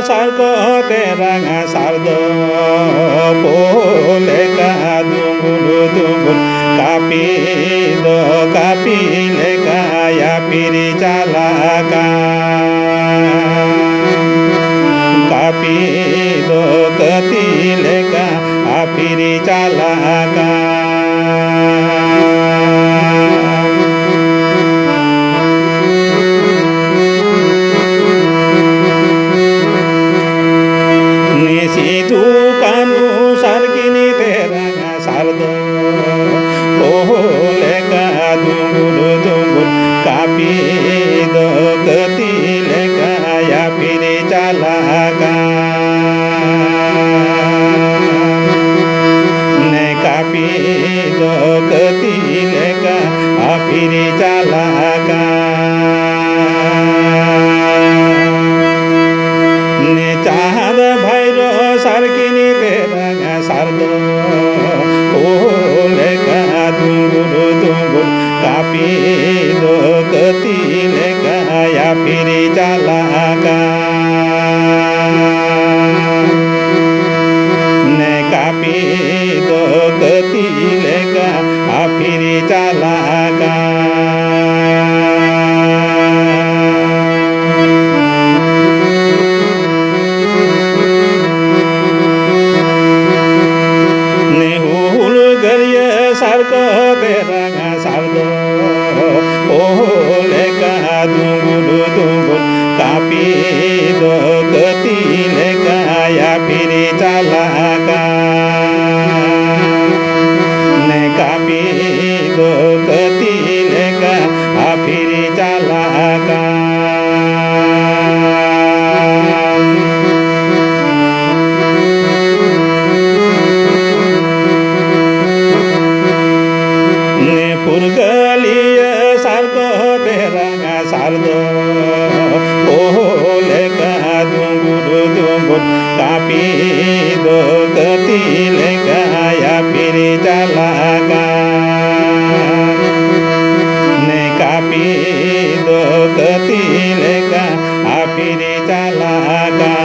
सारखं ते रंगा सारद पोले का दुंगुल दुंगुल कापिले का या पिरी चाला का कापिदो कतिले का आपिरी चाला का निशितू कानू सारखी ते रंगा सारद पोले का दुंगुल दुंगुल कापिदो कतिले का या पिरी चाला का ने कापिदो कतिले का आपिरी चाला का ने चाहद भैरो सारखी ते रंगा सारद पोले का दुंगुल दुंगुल कापिदो कतिले का या पिरी चाला का ने कापिदो कतिले का आपिरी चाला का सारखं ते रंगा सारद पोले का दुंगुल दुंगुल कापिदो कतिले का या पिरी चाला का ने कापिदो कतिले का आपिरी चाला का फुरगलिय सारखं ते रंगा सारद पोले का दुंगुल दुंगुल कापिदो कतिले का या पिरी चाला का ने कापिदो कतिले का आपिरी चाला का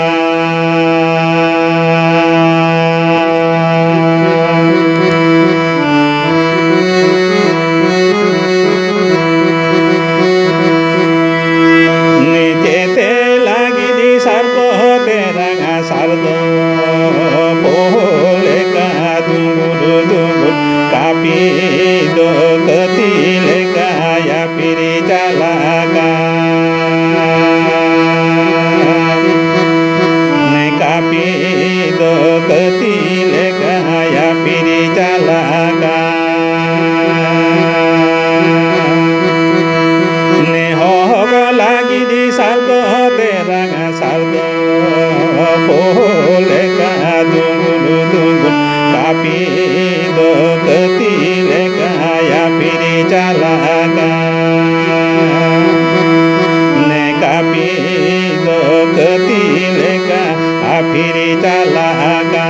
सारद पोले का दुंगुल दुंगुल कापिदो कतिले का या पिरी चाला का ने कापिदो कतिले का या पिरी चाला का ने होग लागिदी सारखं ते रंगा सारद पोले का दुंगुल दुंगुल कापिदो कतिले का या पिरी चाला का ने कापिदो कतिले का आपिरी चाला का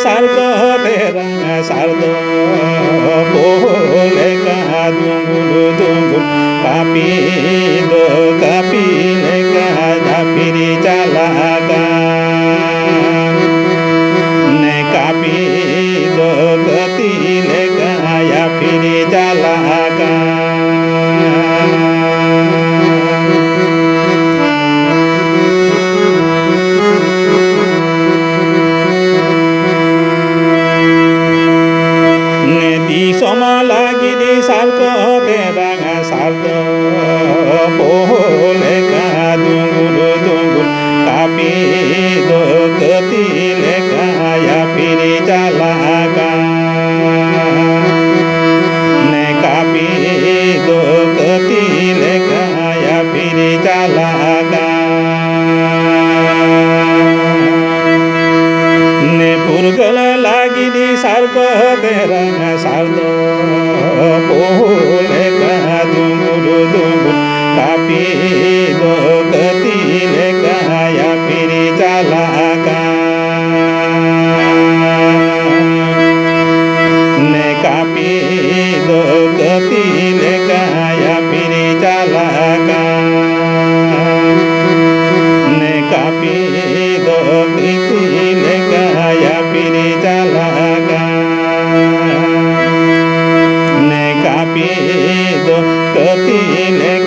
सारखं ते रंगा सारद पोले का दुंगुल दुंगुल कापिदो कतिले का या पिरी चाला का ने कापिदो कतिले का या पिरी चाला का सोमा लागिदी सारखं ते रंगा सारद पोले का दुंगुल दुंगुल कापिदो कतिले का या पिरी चाला का ने कापिदो कतिले का या पिरी चाला का ने फुरगल लागिदी सारखं ते रंगा सारद पोले का दुंगुल दुंगुल कापिदो कतिले का या पिरी चाला का ले